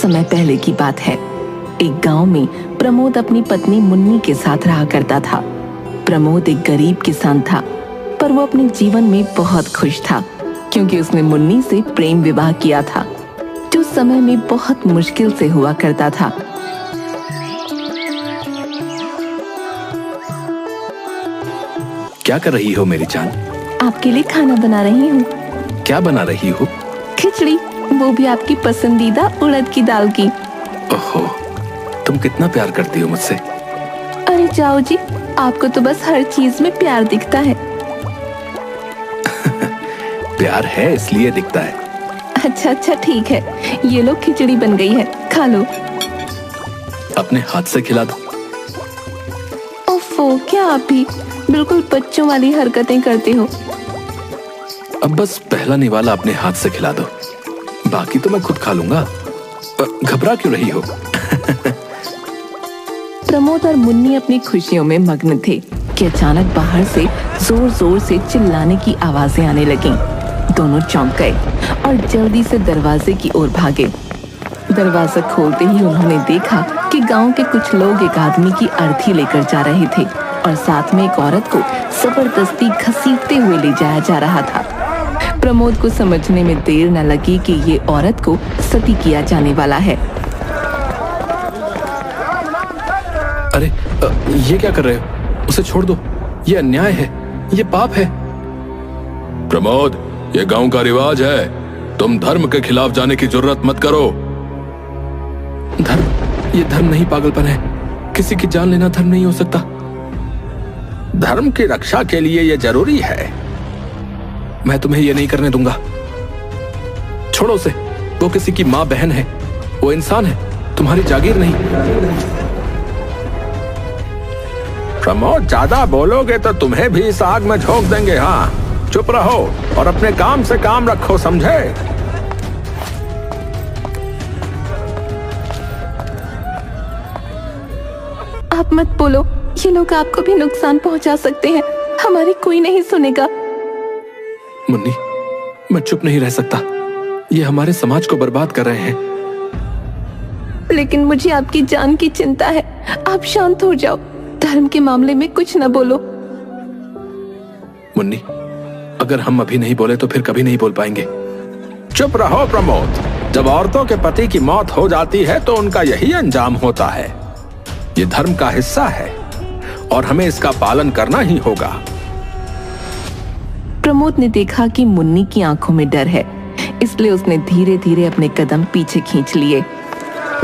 समय पहले की बात है। एक गांव में प्रमोद अपनी पत्नी मुन्नी के साथ रहा करता था। प्रमोद एक गरीब किसान था, पर वो अपने जीवन में बहुत खुश था क्योंकि उसने मुन्नी से प्रेम विवाह किया था, जो समय में बहुत मुश्किल से हुआ करता था। क्या कर रही हो मेरी जान? आपके लिए खाना बना रही हूँ। क्या बना रही हो? खिचड़ी, वो भी आपकी पसंदीदा उड़द की दाल की। ओहो, तुम कितना प्यार करती हो मुझसे। अरे जाओ जी, आपको तो बस हर चीज में प्यार दिखता है। प्यार है इसलिए दिखता है। अच्छा ठीक है, ये लो खिचड़ी बन गई है, खा लो। अपने हाथ से खिला दो। ओफो, क्या आप भी बिल्कुल बच्चों वाली हरकतें करते हो। अब बस पहला निवाला अपने हाथ से खिला दो, बाकी तो मैं खुद खा लूंगा। घबरा क्यों रही हो? प्रमोद और मुन्नी अपनी खुशियों में मग्न थे कि अचानक बाहर से जोर जोर से चिल्लाने की आवाजें आने लगीं। दोनों चौंक गए और जल्दी से दरवाजे की ओर भागे। दरवाजा खोलते ही उन्होंने देखा कि गांव के कुछ लोग एक आदमी की अर्थी लेकर जा रहे थे और साथ में एक औरत को जबरदस्ती घसीटते हुए ले जाया जा रहा था। प्रमोद को समझने में देर न लगी कि ये औरत को सती किया जाने वाला है। अरे ये क्या कर रहे हो? उसे छोड़ दो, ये अन्याय है, ये पाप है। प्रमोद, ये गांव का रिवाज है, तुम धर्म के खिलाफ जाने की जरूरत मत करो। धर्म? ये धर्म नहीं, पागलपन है। किसी की जान लेना धर्म नहीं हो सकता। धर्म की रक्षा के लिए ये जरूरी है। मैं तुम्हें ये नहीं करने दूंगा। छोड़ो उसे, वो किसी की माँ बहन है, वो इंसान है, तुम्हारी जागीर नहीं। प्रमोद, ज्यादा बोलोगे तो तुम्हें भी इस आग में झोंक देंगे। हाँ, चुप रहो और अपने काम से काम रखो, समझे? आप मत बोलो, ये लोग आपको भी नुकसान पहुंचा सकते हैं, हमारी कोई नहीं सुनेगा। मुन्नी, मैं चुप नहीं रह सकता। ये हमारे समाज को बर्बाद कर रहे हैं। लेकिन मुझे आपकी जान की चिंता है, आप शांत हो जाओ। धर्म के मामले में कुछ न बोलो। मुन्नी, अगर हम अभी नहीं बोले तो फिर कभी नहीं बोल पाएंगे। चुप रहो प्रमोद। जब औरतों के पति की मौत हो जाती है तो उनका यही अंजाम होता है। ये धर्म का हिस्सा है और हमें इसका पालन करना ही होगा। प्रमोद ने देखा कि मुन्नी की आंखों में डर है, इसलिए उसने धीरे धीरे अपने कदम पीछे खींच लिए।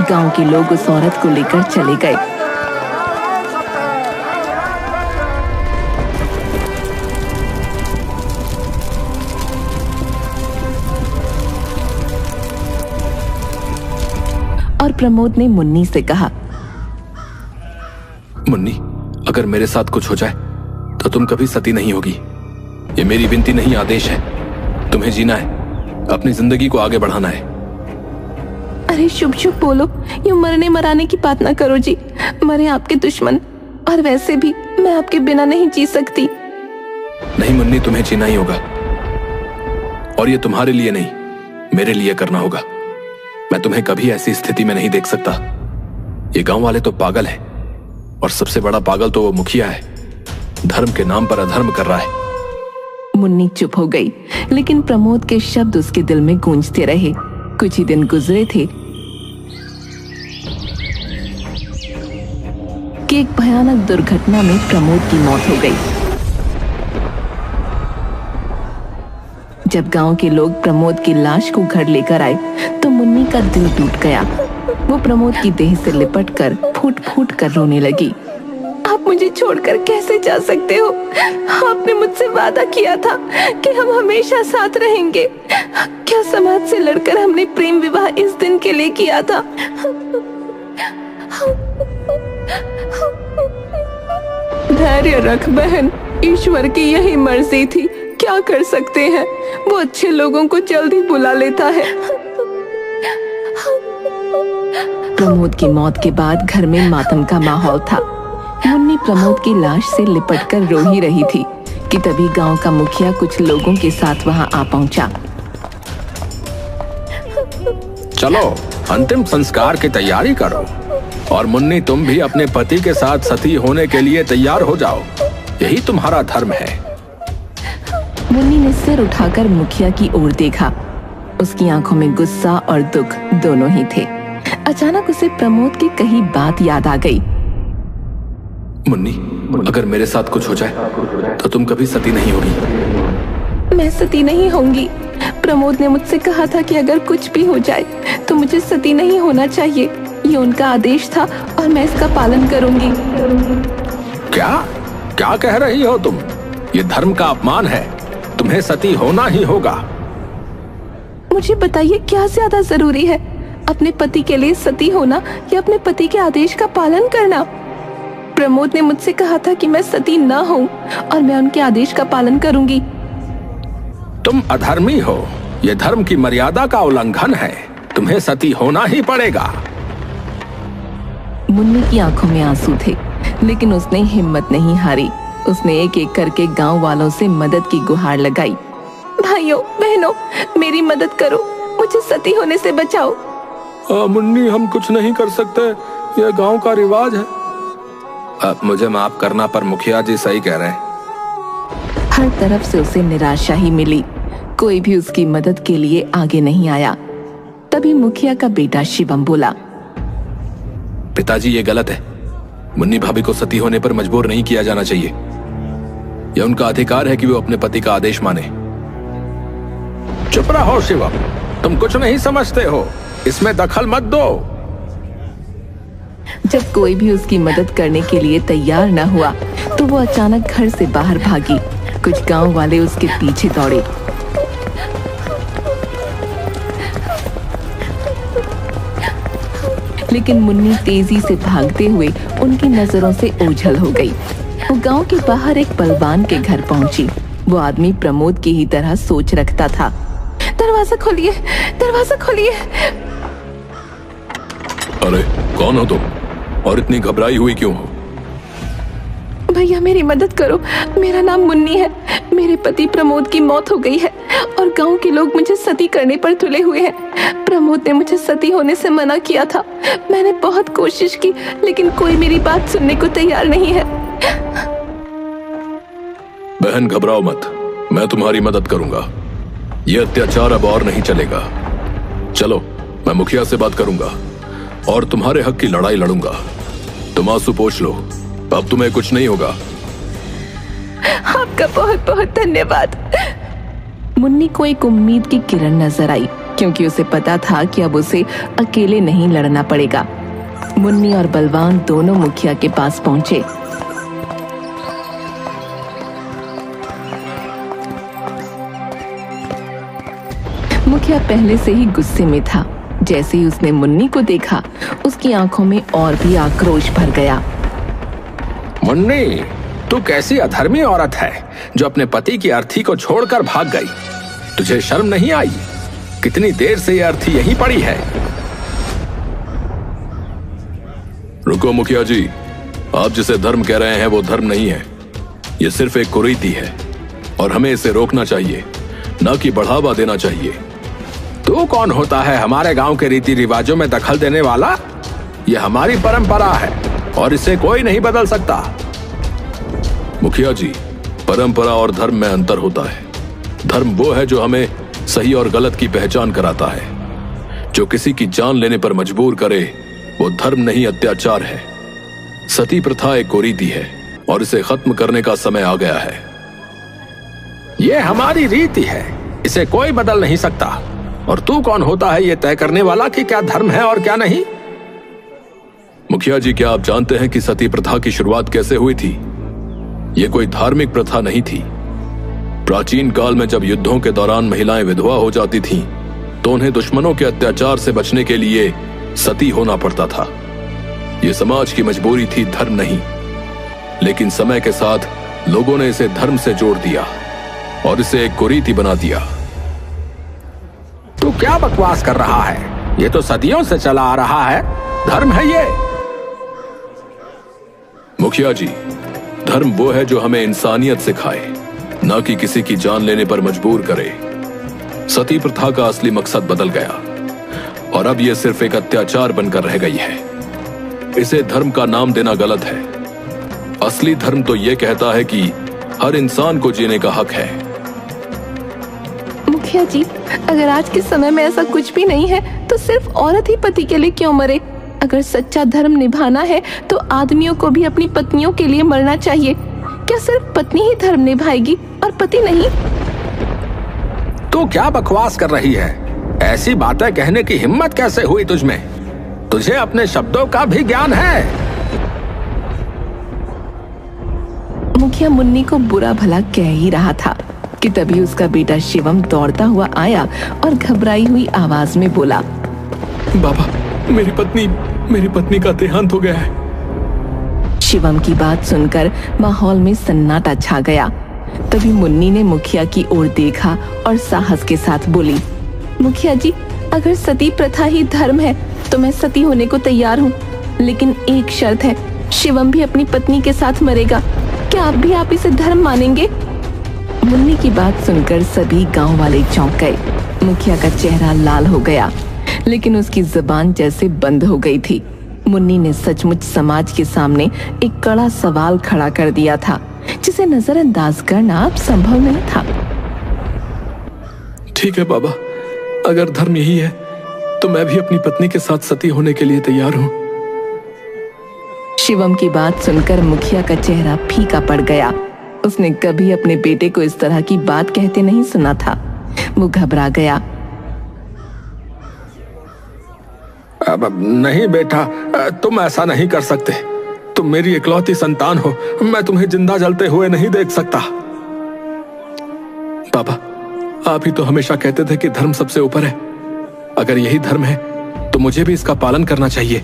गांव के लोग उस औरत को लेकर चले गए। और प्रमोद ने मुन्नी से कहा, मुन्नी, अगर मेरे साथ कुछ हो जाए तो तुम कभी सती नहीं होगी। ये मेरी विनती नहीं, आदेश है। तुम्हें जीना है, अपनी जिंदगी को आगे बढ़ाना है। अरे शुभ शुभ बोलो, यूं मरने मराने की बात ना करो जी। मरे आपके दुश्मन, और वैसे भी मैं आपके बिना नहीं जी सकती। नहीं मुन्नी, तुम्हें जीना ही होगा, और ये तुम्हारे लिए नहीं, मेरे लिए करना होगा। मैं तुम्हें कभी ऐसी स्थिति में नहीं देख सकता। ये गांव वाले तो पागल हैं, और सबसे बड़ा पागल तो वो मुखिया है, धर्म के नाम पर अधर्म कर रहा है। मुन्नी चुप हो गई, लेकिन प्रमोद के शब्द उसके दिल में गूंजते रहे। कुछ ही दिन गुजरे थे कि एक भयानक दुर्घटना में प्रमोद की मौत हो गई। जब गांव के लोग प्रमोद की लाश को घर लेकर आए तो मुन्नी का दिल टूट गया। वो प्रमोद की देह से लिपटकर फूट फूट कर रोने लगी। आप मुझे छोड़कर कैसे जा सकते हो? आपने मुझसे वादा किया था कि हम हमेशा साथ रहेंगे। क्या समाज से लड़कर हमने प्रेम विवाह इस दिन के लिए किया था? धैर्य रख बहन, ईश्वर की यही मर्जी थी, क्या कर सकते हैं। वो अच्छे लोगों को जल्दी बुला लेता है। प्रमोद की मौत के बाद घर में मातम का माहौल था। मुन्नी प्रमोद की लाश से लिपटकर रो ही रही थी कि तभी गांव का मुखिया कुछ लोगों के साथ वहां आ पहुंचा। चलो अंतिम संस्कार की तैयारी करो। और मुन्नी, तुम भी अपने पति के साथ सती होने के लिए तैयार हो जाओ। यही तुम्हारा धर्म है। मुन्नी ने सिर उठाकर मुखिया की ओर देखा। उसकी आंखों में गुस्सा और दुख दोनों ही थे। अचानक उसे प्रमोद की कही बात याद आ गई। मुन्नी, अगर मेरे साथ कुछ हो जाए तो तुम कभी सती नहीं होगी। मैं सती नहीं होंगी। प्रमोद ने मुझसे कहा था कि अगर कुछ भी हो जाए तो मुझे सती नहीं होना चाहिए। ये उनका आदेश था और मैं इसका पालन करूंगी। क्या क्या कह रही हो तुम? ये धर्म का अपमान है। तुम्हें सती होना ही होगा। मुझे बताइए, क्या ज्यादा जरूरी है, अपने पति के लिए सती होना या अपने पति के आदेश का पालन करना? प्रमोद ने मुझसे कहा था कि मैं सती न हूं और मैं उनके आदेश का पालन करूंगी। तुम अधर्मी हो। ये धर्म की मर्यादा का उल्लंघन है। तुम्हें सती होना ही पड़ेगा। मुन्नी की आंखों में आंसू थे, लेकिन उसने हिम्मत नहीं हारी। उसने एक एक करके गांव वालों से मदद की गुहार लगाई। भाइयों बहनों, मेरी मदद करो, मुझे सती होने से बचाओ। मुन्नी, हम कुछ नहीं कर सकते। यह गांव का रिवाज है। मुझे माफ करना, पर मुखिया जी सही कह रहे हैं। हर तरफ से उसे निराशा ही मिली। कोई भी उसकी मदद के लिए आगे नहीं आया। तभी मुखिया का बेटा शिवम बोला, पिताजी, ये गलत है। मुन्नी भाभी को सती होने पर मजबूर नहीं किया जाना चाहिए। यह उनका अधिकार है कि वो अपने पति का आदेश माने। चुप रहो शिवम, तुम कुछ नहीं समझते हो। इसमें दखल मत दो। जब कोई भी उसकी मदद करने के लिए तैयार न हुआ तो वो अचानक घर से बाहर भागी। कुछ गांव वाले उसके पीछे दौड़े। लेकिन मुन्नी तेजी से भागते हुए उनकी नजरों से ओझल हो गई। वो गांव के बाहर एक बलवान के घर पहुंची। वो आदमी प्रमोद की ही तरह सोच रखता था। दरवाजा खोलिए, दरवाजा खोलिए। अरे कौन हो तुम और इतनी घबराई हुई क्यों हो? भैया मेरी मदद करो, मेरा नाम मुन्नी है। मेरे पति प्रमोद की मौत हो गई है और गांव के लोग मुझे सती करने पर तुले हुए हैं। प्रमोद ने मुझे सती होने से मना किया था। मैंने बहुत कोशिश की, लेकिन कोई मेरी बात सुनने को तैयार नहीं है। बहन घबराओ मत, मैं तुम्हारी मदद करूंगा। यह अत्याचार अब और नहीं चलेगा। चलो, मैं मुखिया से बात करूंगा और तुम्हारे हक की लड़ाई लड़ूंगा। तुम आंसू पोंछ लो, अब तुम्हें कुछ नहीं होगा। आपका बहुत बहुत धन्यवाद। मुन्नी को एक उम्मीद की किरण नजर आई, क्योंकि उसे पता था कि अब उसे अकेले नहीं लड़ना पड़ेगा। मुन्नी और बलवान दोनों मुखिया के पास पहुंचे। मुखिया पहले से ही गुस्से में था। जैसे ही उसने मुन्नी को देखा, उसकी आंखों में और भी आक्रोश भर गया। मुन्नी, तू कैसी अधर्मी औरत है जो अपने पति की अर्थी को छोड़कर भाग गई। तुझे शर्म नहीं आई? कितनी देर से यह अर्थी यहीं पड़ी है। रुको मुखिया जी, आप जिसे धर्म कह रहे हैं वो धर्म नहीं है। यह सिर्फ एक कुरीति है और हमें इसे रोकना चाहिए, न कि बढ़ावा देना चाहिए। तू कौन होता है हमारे गांव के रीति रिवाजों में दखल देने वाला? यह हमारी परंपरा है और इसे कोई नहीं बदल सकता। मुखिया जी, परंपरा और धर्म में अंतर होता है। धर्म वो है जो हमें सही और गलत की पहचान कराता है। जो किसी की जान लेने पर मजबूर करे वो धर्म नहीं, अत्याचार है। सती प्रथा एक कुरीति है और इसे खत्म करने का समय आ गया है। यह हमारी रीति है, इसे कोई बदल नहीं सकता। और तू कौन होता है यह तय करने वाला कि क्या धर्म है और क्या नहीं? मुखिया जी, क्या आप जानते हैं कि सती प्रथा की शुरुआत कैसे हुई थी? यह कोई धार्मिक प्रथा नहीं थी। प्राचीन काल में जब युद्धों के दौरान महिलाएं विधवा हो जाती थीं, तो उन्हें दुश्मनों के अत्याचार से बचने के लिए सती होना पड़ता था। यह समाज की मजबूरी थी, धर्म नहीं। लेकिन समय के साथ लोगों ने इसे धर्म से जोड़ दिया और इसे एक कुरीति बना दिया। तू क्या बकवास कर रहा है? ये तो सदियों से चला आ रहा है। धर्म है ये। मुखिया जी, धर्म वो है जो हमें इंसानियत सिखाए, न कि किसी की जान लेने पर मजबूर करे। सती प्रथा का असली मकसद बदल गया और अब ये सिर्फ एक अत्याचार बनकर रह गई है। इसे धर्म का नाम देना गलत है। असली धर्म तो ये कहता है कि हर इंसान को जीने का हक है। मुखिया जी, अगर आज के समय में ऐसा कुछ भी नहीं है तो सिर्फ औरत ही पति के लिए क्यों मरे? अगर सच्चा धर्म निभाना है तो आदमियों को भी अपनी पत्नियों के लिए मरना चाहिए। क्या सिर्फ पत्नी ही धर्म निभाएगी और पति नहीं? तू क्या बकवास कर रही है? ऐसी बातें कहने की हिम्मत कैसे हुई तुझमें? तुझे अपने शब्दों का भी ज्ञान है? मुखिया मुन्नी को बुरा भला कह ही रहा था कि तभी उसका बेटा शिवम दौड़ता हुआ आया और घबराई हुई आवाज में बोला, बाबा, मेरी पत्नी का देहांत हो गया है। शिवम की बात सुनकर माहौल में सन्नाटा छा गया। तभी मुन्नी ने मुखिया की ओर देखा और साहस के साथ बोली, मुखिया जी, अगर सती प्रथा ही धर्म है तो मैं सती होने को तैयार हूँ, लेकिन एक शर्त है, शिवम भी अपनी पत्नी के साथ मरेगा। क्या आप इसे धर्म मानेंगे? मुन्नी की बात सुनकर सभी गांव वाले चौंक गए। मुखिया का चेहरा लाल हो गया, लेकिन उसकी जुबान जैसे बंद हो गई थी। मुन्नी ने सचमुच समाज के सामने एक कड़ा सवाल खड़ा कर दिया था, जिसे नजरअंदाज करना अब संभव नहीं था। ठीक है बाबा, अगर धर्म यही है तो मैं भी अपनी पत्नी के साथ सती होने के लिए तैयार हूँ। शिवम की बात सुनकर मुखिया का चेहरा फीका पड़ गया। उसने कभी अपने बेटे को इस तरह की बात कहते नहीं सुना था। वो घबरा गया। अब नहीं बेटा, तुम ऐसा नहीं कर सकते। तुम मेरी इकलौती संतान हो, मैं तुम्हें जिंदा जलते हुए नहीं देख सकता। बाबा, आप ही तो हमेशा कहते थे कि धर्म सबसे ऊपर है। अगर यही धर्म है तो मुझे भी इसका पालन करना चाहिए।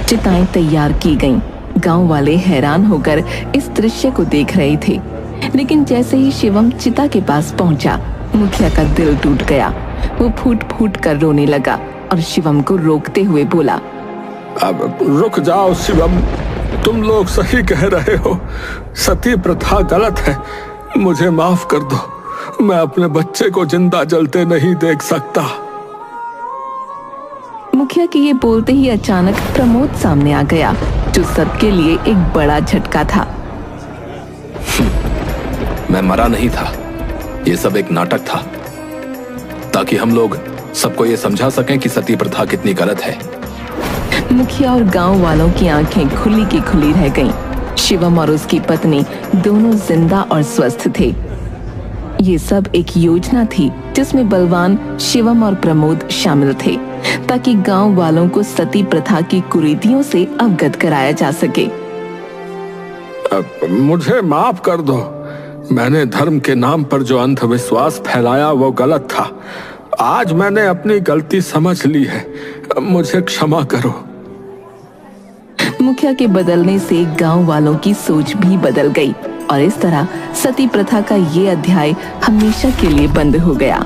चिताएं तैयार की गईं। गांव वाले हैरान होकर इस दृश्य को देख रहे थे, लेकिन जैसे ही शिवम चिता के पास पहुंचा, मुखिया का दिल टूट गया। वो फूट फूट कर रोने लगा और शिवम को रोकते हुए बोला, अब रुक जाओ शिवम, तुम लोग सही कह रहे हो। सती प्रथा गलत है, मुझे माफ कर दो। मैं अपने बच्चे को जिंदा जलते नहीं देख सकता। मुखिया के ये बोलते ही अचानक प्रमोद सामने आ गया, जो सबके लिए एक बड़ा झटका था। मैं मरा नहीं था, ये सब एक नाटक था, ताकि हम लोग सबको ये समझा सकें कि सती प्रथा कितनी गलत है। मुखिया और गांव वालों की आंखें खुली की खुली रह गईं। शिवम और उसकी पत्नी दोनों जिंदा और स्वस्थ थे। ये सब एक योजना थी जिसमें बलवान, शिवम और प्रमोद शामिल थे, ताकि गांव वालों को सती प्रथा की कुरीतियों से अवगत कराया जा सके। मुझे माफ कर दो। मैंने धर्म के नाम पर जो अंधविश्वास फैलाया वो गलत था। आज मैंने अपनी गलती समझ ली है, मुझे क्षमा करो। मुखिया के बदलने से गांव वालों की सोच भी बदल गई और इस तरह सती प्रथा का ये अध्याय हमेशा के लिए बंद हो गया।